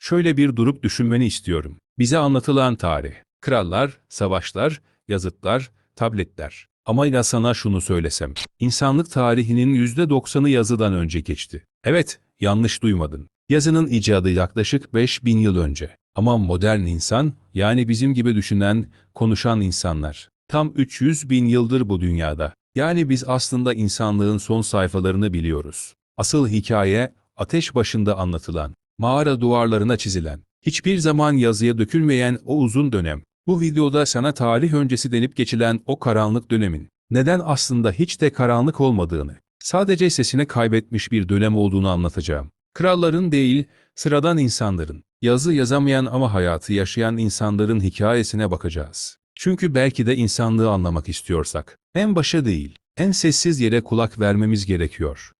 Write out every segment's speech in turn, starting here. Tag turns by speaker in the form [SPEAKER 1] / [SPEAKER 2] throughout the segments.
[SPEAKER 1] Şöyle bir durup düşünmeni istiyorum. Bize anlatılan tarih, krallar, savaşlar, yazıtlar, tabletler. Ama ya sana şunu söylesem, insanlık tarihinin %90'ı yazıdan önce geçti. Evet, yanlış duymadın. Yazının icadı yaklaşık 5000 yıl önce. Ama modern insan, yani bizim gibi düşünen, konuşan insanlar, tam 300 bin yıldır bu dünyada. Yani biz aslında insanlığın son sayfalarını biliyoruz. Asıl hikaye, ateş başında anlatılan, mağara duvarlarına çizilen, hiçbir zaman yazıya dökülmeyen o uzun dönem. Bu videoda sana tarih öncesi denip geçilen o karanlık dönemin, neden aslında hiç de karanlık olmadığını, sadece sesini kaybetmiş bir dönem olduğunu anlatacağım. Kralların değil, sıradan insanların, yazı yazamayan ama hayatı yaşayan insanların hikayesine bakacağız. Çünkü belki de insanlığı anlamak istiyorsak, en başa değil, en sessiz yere kulak vermemiz gerekiyor.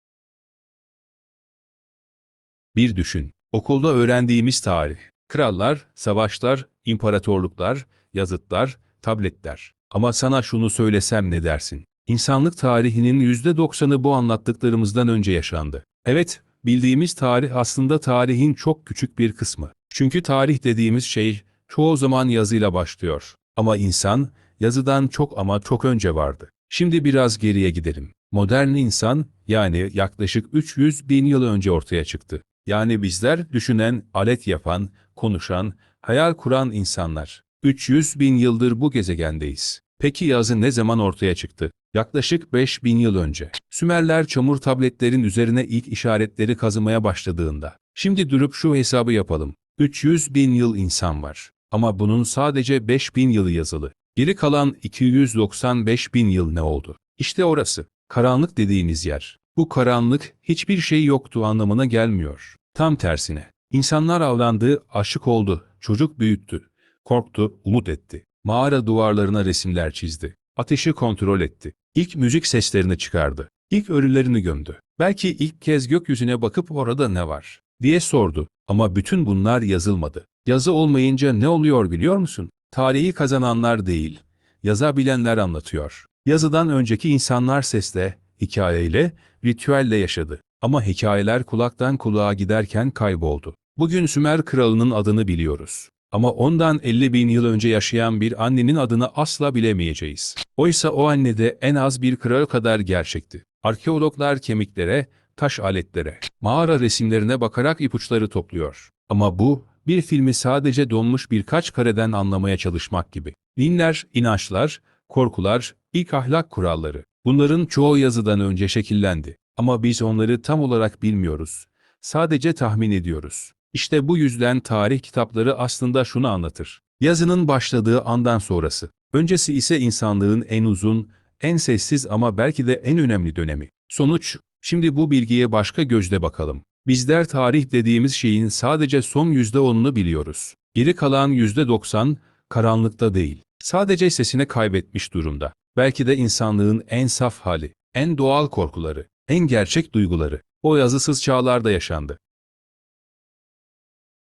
[SPEAKER 1] Bir düşün, okulda öğrendiğimiz tarih, krallar, savaşlar, imparatorluklar, yazıtlar, tabletler. Ama sana şunu söylesem ne dersin? İnsanlık tarihinin %90'ı bu anlattıklarımızdan önce yaşandı. Evet, bildiğimiz tarih aslında tarihin çok küçük bir kısmı. Çünkü tarih dediğimiz şey çoğu zaman yazıyla başlıyor. Ama insan, yazıdan çok ama çok önce vardı. Şimdi biraz geriye gidelim. Modern insan, yani yaklaşık 300 bin yıl önce ortaya çıktı. Yani bizler düşünen, alet yapan, konuşan, hayal kuran insanlar. 300 bin yıldır bu gezegendeyiz. Peki yazı ne zaman ortaya çıktı? Yaklaşık 5000 yıl önce. Sümerler çamur tabletlerin üzerine ilk işaretleri kazımaya başladığında. Şimdi durup şu hesabı yapalım. 300 bin yıl insan var. Ama bunun sadece 5000 yılı yazılı. Geri kalan 295 bin yıl ne oldu? İşte orası. Karanlık dediğimiz yer. Bu karanlık hiçbir şey yoktu anlamına gelmiyor. Tam tersine. İnsanlar avlandı, aşık oldu, çocuk büyüttü, korktu, umut etti. Mağara duvarlarına resimler çizdi. Ateşi kontrol etti. İlk müzik seslerini çıkardı. İlk ölülerini gömdü. Belki ilk kez gökyüzüne bakıp orada ne var diye sordu. Ama bütün bunlar yazılmadı. Yazı olmayınca ne oluyor biliyor musun? Tarihi kazananlar değil, yazabilenler anlatıyor. Yazıdan önceki insanlar sesle, hikayeyle, ritüelle yaşadı. Ama hikayeler kulaktan kulağa giderken kayboldu. Bugün Sümer kralının adını biliyoruz. Ama ondan 50 bin yıl önce yaşayan bir annenin adını asla bilemeyeceğiz. Oysa o anne de en az bir kral kadar gerçekti. Arkeologlar kemiklere, taş aletlere, mağara resimlerine bakarak ipuçları topluyor. Ama bu, bir filmi sadece donmuş birkaç kareden anlamaya çalışmak gibi. Dinler, inançlar, korkular, ilk ahlak kuralları. Bunların çoğu yazıdan önce şekillendi. Ama biz onları tam olarak bilmiyoruz. Sadece tahmin ediyoruz. İşte bu yüzden tarih kitapları aslında şunu anlatır. Yazının başladığı andan sonrası. Öncesi ise insanlığın en uzun, en sessiz ama belki de en önemli dönemi. Sonuç, şimdi bu bilgiye başka gözle bakalım. Bizler tarih dediğimiz şeyin sadece son %10'unu biliyoruz. Geri kalan %90, karanlıkta değil. Sadece sesini kaybetmiş durumda. Belki de insanlığın en saf hali, en doğal korkuları, en gerçek duyguları, o yazısız çağlarda yaşandı.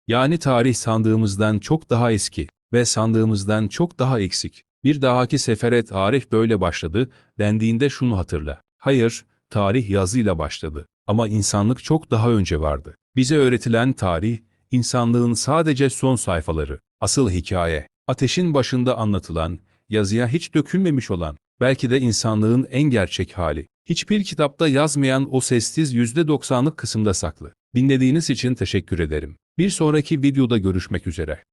[SPEAKER 1] Yani tarih sandığımızdan çok daha eski ve sandığımızdan çok daha eksik. Bir dahaki sefere tarih böyle başladı dendiğinde şunu hatırla. Hayır, tarih yazıyla başladı. Ama insanlık çok daha önce vardı. Bize öğretilen tarih, insanlığın sadece son sayfaları. Asıl hikaye, ateşin başında anlatılan, yazıya hiç dökülmemiş olan, belki de insanlığın en gerçek hali. Hiçbir kitapta yazmayan o sessiz %90'lık kısımda saklı. Dinlediğiniz için teşekkür ederim. Bir sonraki videoda görüşmek üzere.